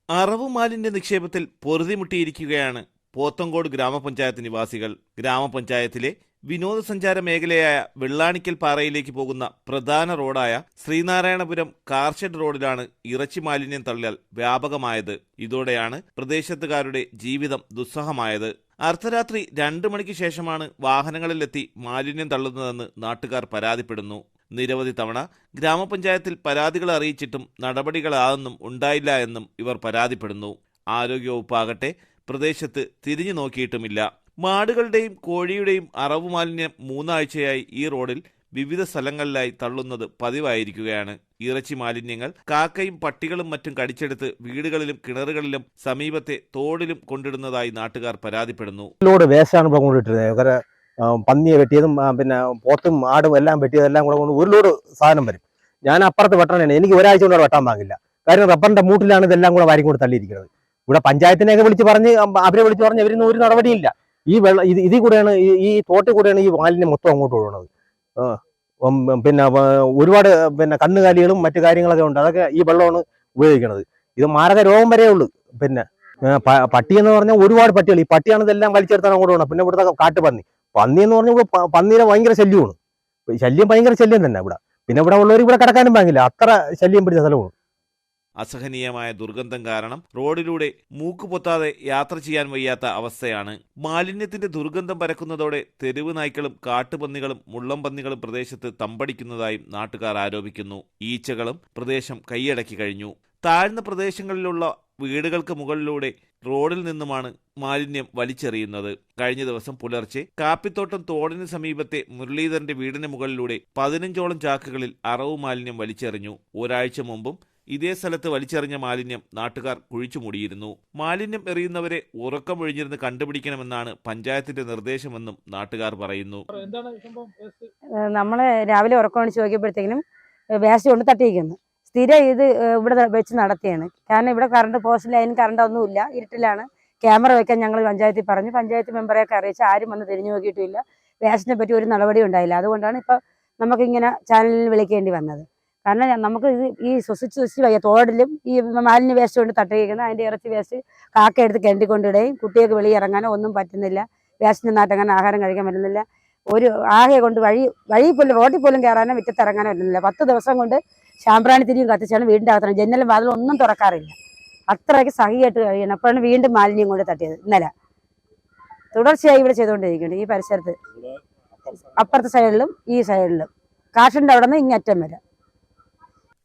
അറവ് മാലിന്യ നിക്ഷേപത്തിൽ പൊറുതിമുട്ടിയിരിക്കുകയാണ് പോത്തങ്കോട് ഗ്രാമപഞ്ചായത്ത് നിവാസികൾ. ഗ്രാമപഞ്ചായത്തിലെ വിനോദസഞ്ചാര മേഖലയായ വെള്ളാണിക്കൽ പാറയിലേക്ക് പോകുന്ന പ്രധാന റോഡായ ശ്രീനാരായണപുരം കാർഷെഡ് റോഡിലാണ് ഇറച്ചി മാലിന്യം തള്ളൽ വ്യാപകമായത്. ഇതോടെയാണ് പ്രദേശത്തുകാരുടെ ജീവിതം ദുസ്സഹമായത്. അർദ്ധരാത്രി 2 മണിക്ക് ശേഷമാണ് വാഹനങ്ങളിലെത്തി മാലിന്യം തള്ളുന്നതെന്ന് നാട്ടുകാർ പരാതിപ്പെടുന്നു. നിരവധി തവണ ഗ്രാമപഞ്ചായത്തിൽ പരാതികൾ അറിയിച്ചിട്ടും നടപടികളാതൊന്നും ഉണ്ടായില്ല എന്നും ഇവർ പരാതിപ്പെടുന്നു. ആരോഗ്യവകുപ്പാകട്ടെ പ്രദേശത്ത് തിരിഞ്ഞു നോക്കിയിട്ടുമില്ല. മാടുകളുടെയും കോഴിയുടെയും അറവു മാലിന്യം 3 ആഴ്ചയായി ഈ റോഡിൽ വിവിധ സ്ഥലങ്ങളിലായി തള്ളുന്നത് പതിവായിരിക്കുകയാണ്. ഇറച്ചി മാലിന്യങ്ങൾ കാക്കയും പട്ടികളും മറ്റും കടിച്ചെടുത്ത് വീടുകളിലും കിണറുകളിലും സമീപത്തെ തോടിലും കൊണ്ടിടുന്നതായി നാട്ടുകാർ പരാതിപ്പെടുന്നു. പന്നിയെ വെട്ടിയതും പിന്നെ പോത്തും ആടും എല്ലാം വെട്ടിയതെല്ലാം കൂടെ കൊണ്ട് ഒരു ലോഡ് സാധനം വരും. ഞാൻ അപ്പുറത്ത് വെട്ടണേ, എനിക്ക് ഒരാഴ്ച കൊണ്ട് വെട്ടാൻ പാകില്ല. കാര്യം റബ്ബറിന്റെ മൂട്ടിലാണ് ഇതെല്ലാം കൂടെ വാരി കൊണ്ട് തള്ളിയിരിക്കുന്നത്. ഇവിടെ പഞ്ചായത്തിനെയൊക്കെ വിളിച്ച് പറഞ്ഞ് ഇവരൊന്നും ഒരു നടപടിയില്ല. ഈ ഇതിൽ കൂടെയാണ് ഈ തോട്ടിൽ കൂടെയാണ് ഈ മാലിന്യം മൊത്തം അങ്ങോട്ട് ഒഴുകുന്നത്. പിന്നെ ഒരുപാട് പിന്നെ കന്നുകാലികളും മറ്റു കാര്യങ്ങളൊക്കെ ഉണ്ട്. അതൊക്കെ ഈ വെള്ളമാണ് ഉപയോഗിക്കുന്നത്. ഇത് മാരക രോഗം വരെ ഉള്ളു. പിന്നെ പട്ടി എന്ന് പറഞ്ഞാൽ ഒരുപാട് പട്ടികൾ, ഈ പട്ടിയാണ് ഇതെല്ലാം വലിച്ചെടുത്താണ് അങ്ങോട്ട് പോകുന്നത്. പിന്നെ ഇവിടുത്തെ കാട്ടുപന്നി എന്ന് പറഞ്ഞാൽ പന്നീനെ ഭയങ്കര ശല്യമാണ്. ഭയങ്കര ശല്യം തന്നെ ഇവിടെ. പിന്നെ ഇവിടെ ഉള്ളവർ ഇവിടെ കിടക്കാനും പാകില്ല, അത്ര ശല്യം പിടിച്ച സ്ഥലമാണ്. അസഹനീയമായ ദുർഗന്ധം കാരണം റോഡിലൂടെ മൂക്ക് പൊത്താതെ യാത്ര ചെയ്യാൻ വയ്യാത്ത അവസ്ഥയാണ്. മാലിന്യത്തിന്റെ ദുർഗന്ധം പരക്കുന്നതോടെ തെരുവ് നായ്ക്കളും കാട്ടുപന്നികളും മുള്ളം പന്നികളും പ്രദേശത്ത് തമ്പടിക്കുന്നതായും നാട്ടുകാർ ആരോപിക്കുന്നു. ഈച്ചകളും പ്രദേശം കൈയടക്കി കഴിഞ്ഞു. താഴ്ന്ന പ്രദേശങ്ങളിലുള്ള വീടുകൾക്ക് മുകളിലൂടെ റോഡിൽ നിന്നുമാണ് മാലിന്യം വലിച്ചെറിയുന്നത്. കഴിഞ്ഞ ദിവസം പുലർച്ചെ കാപ്പിത്തോട്ടം തോടിന് സമീപത്തെ മുരളീധരന്റെ വീടിന് മുകളിലൂടെ 15ഓളം ചാക്കുകളിൽ അറവു മാലിന്യം വലിച്ചെറിഞ്ഞു. ഒരാഴ്ച മുമ്പും ഇതേ സ്ഥലത്ത് വലിച്ചെറിഞ്ഞ മാലിന്യം നാട്ടുകാർ കുഴിച്ചു മൂടിയിരുന്നു. മാലിന്യം എറിയുന്നവരെ ഉറക്കമൊഴിഞ്ഞിരുന്ന് കണ്ടുപിടിക്കണമെന്നാണ് പഞ്ചായത്തിന്റെ നിർദ്ദേശമെന്നും നാട്ടുകാർ പറയുന്നു. നമ്മള് രാവിലെ ഉറക്കമൊഴിച്ച് നോക്കിയപ്പോഴത്തേക്കിനും വേസ്റ്റ് കൊണ്ട് തട്ടിയിരിക്കുന്നു. സ്ഥിരം ഇത് ഇവിടെ വെച്ച് നടത്തിയാണ്. കാരണം ഇവിടെ കറണ്ട് പോസ്റ്റിൽ അതിന് കറണ്ട് ഒന്നുമില്ല, ഇരുട്ടിലാണ്. ക്യാമറ വെക്കാൻ ഞങ്ങൾ പഞ്ചായത്തിൽ പറഞ്ഞു. പഞ്ചായത്ത് മെമ്പറെയൊക്കെ അറിയിച്ച് ആരും വന്ന് തിരിഞ്ഞു നോക്കിയിട്ടില്ല. വേസ്റ്റിനെ പറ്റി ഒരു നടപടി ഉണ്ടായില്ല. അതുകൊണ്ടാണ് ഇപ്പം നമുക്കിങ്ങനെ ചാനലിൽ വിളിക്കേണ്ടി വന്നത്. കാരണം നമുക്ക് ഇത് ഈ ശ്വസിച്ച് വയ്യ. തോടിലും ഈ മാലിന്യ വേസ്റ്റ് കൊണ്ട് തട്ടിയിരിക്കുന്നത്. അതിൻ്റെ ഇറച്ചി വേസ്റ്റ് കാക്ക എടുത്ത് കിണറ്റിക്കൊണ്ടിടുകയും കുട്ടികൾക്ക് വെളിയിറങ്ങാനോ ഒന്നും പറ്റുന്നില്ല. വേസ്റ്റിന് നാട്ടങ്ങനെ ആഹാരം കഴിക്കാൻ പറ്റുന്നില്ല. ഒരു ആകെ കൊണ്ട് വഴി പോലും റോഡിൽ പോലും കയറാനോ മുറ്റത്തിറങ്ങാനോ പറ്റുന്നില്ല. 10 ദിവസം കൊണ്ട് ശാമ്പ്രാണി തിരിയും കത്തിച്ചാണ് വീടിൻ്റെ അകത്താണ്. ജനലും വാതിലും ഒന്നും തുറക്കാറില്ല. അത്രയ്ക്ക് സഹിയായിട്ട് കഴിയണം. അപ്പോഴാണ് വീണ്ടും മാലിന്യം കൊണ്ട് തട്ടിയത്. ഇന്നലെ തുടർച്ചയായി ഇവിടെ ചെയ്തുകൊണ്ടിരിക്കുന്നുണ്ട്. ഈ പരിസരത്ത് അപ്പുറത്തെ സൈഡിലും ഈ സൈഡിലും കാഷിൻ്റെ അവിടെ നിന്ന് ഇങ്ങറ്റം വരെ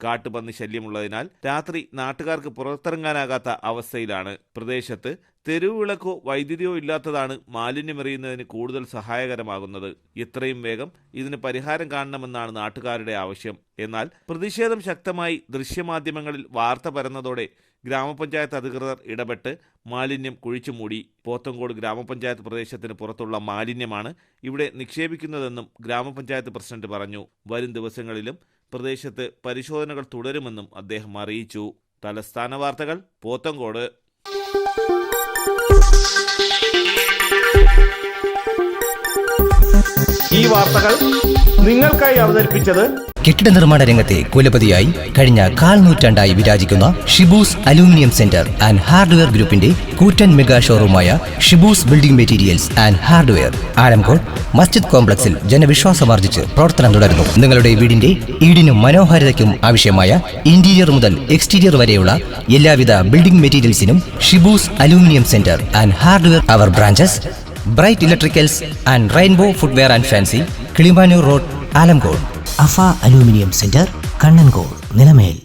കാട്ടുപന്നി ശല്യമുള്ളതിനാൽ രാത്രി നാട്ടുകാർക്ക് പുറത്തിറങ്ങാനാകാത്ത അവസ്ഥയിലാണ്. പ്രദേശത്ത് തെരുവ് വിളക്കോ വൈദ്യുതിയോ ഇല്ലാത്തതാണ് മാലിന്യമെറിയുന്നതിന് കൂടുതൽ സഹായകരമാകുന്നത്. എത്രയും വേഗം ഇതിന് പരിഹാരം കാണണമെന്നാണ് നാട്ടുകാരുടെ ആവശ്യം. എന്നാൽ പ്രതിഷേധം ശക്തമായി ദൃശ്യമാധ്യമങ്ങളിൽ വാർത്ത പരന്നതോടെ ഗ്രാമപഞ്ചായത്ത് അധികൃതർ ഇടപെട്ട് മാലിന്യം കുഴിച്ചുമൂടി. പോത്തങ്കോട് ഗ്രാമപഞ്ചായത്ത് പ്രദേശത്തിന് പുറത്തുള്ള മാലിന്യമാണ് ഇവിടെ നിക്ഷേപിക്കുന്നതെന്നും ഗ്രാമപഞ്ചായത്ത് പ്രസിഡന്റ് പറഞ്ഞു. വരും ദിവസങ്ങളിലും പ്രദേശത്ത് പരിശോധനകൾ തുടരുമെന്നും അദ്ദേഹം അറിയിച്ചു. തലസ്ഥാന വാർത്തകൾ, പോത്തങ്കോട്. ഈ വാർത്തകൾ നിങ്ങൾക്കായി അവതരിപ്പിച്ചത് കെട്ടിട നിർമ്മാണ രംഗത്തെ കുലപതിയായി കഴിഞ്ഞ 1/4 നൂറ്റാണ്ടായി വിരാജിക്കുന്ന Shibu's aluminium centre and hardware ഗ്രൂപ്പിന്റെ കൂറ്റൻ മെഗാ ഷോറൂമായ Shibu's building materials and hardware Alamcode മസ്ജിദ് കോംപ്ലക്സിൽ ജനവിശ്വാസമാർജിച്ച് പ്രവർത്തനം തുടരുന്നു. നിങ്ങളുടെ വീടിന്റെ ഈടിനും മനോഹാരിതയ്ക്കും ആവശ്യമായ ഇന്റീരിയർ മുതൽ എക്സ്റ്റീരിയർ വരെയുള്ള എല്ലാവിധ ബിൽഡിംഗ് മെറ്റീരിയൽസിനും Shibu's aluminium centre and hardware. അവർ branches bright electricals and rainbow footwear and fancy, Kilimanoor road, Alamcode. Afa aluminium centre, Kannankode, Nilamel.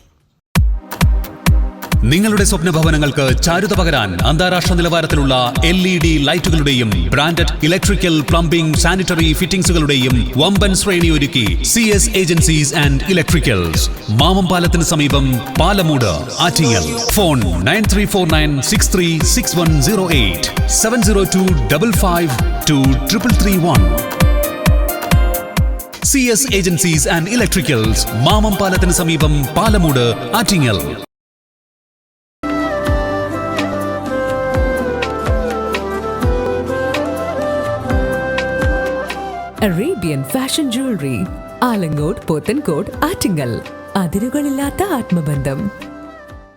നിങ്ങളുടെ സ്വപ്ന ഭവനങ്ങൾക്ക് ചാരുത പകരാൻ അന്താരാഷ്ട്ര നിലവാരത്തിലുള്ള LED ലൈറ്റുകളുടെയും ബ്രാൻഡഡ് ഇലക്ട്രിക്കൽ, പ്ലംബിംഗ്, സാനിറ്ററി ഫിറ്റിംഗ്സുകളുടെയും വമ്പൻ ശ്രേണി ഒരുക്കി CS ഏജൻസീസ് ആൻഡ് ഇലക്ട്രിക്കൽസ്. മാമംപാലത്തിന് സമീപം, Palamood, Attingal. Phone 9349636108 702552331. CS agencies and electricals, മാമംപാലത്തിന് സമീപം, Palamood, Attingal. Arabian Fashion Jewelry, Alangode, Pothencode, Attingal. അതിരുകളില്ലാത്ത ആത്മബന്ധം.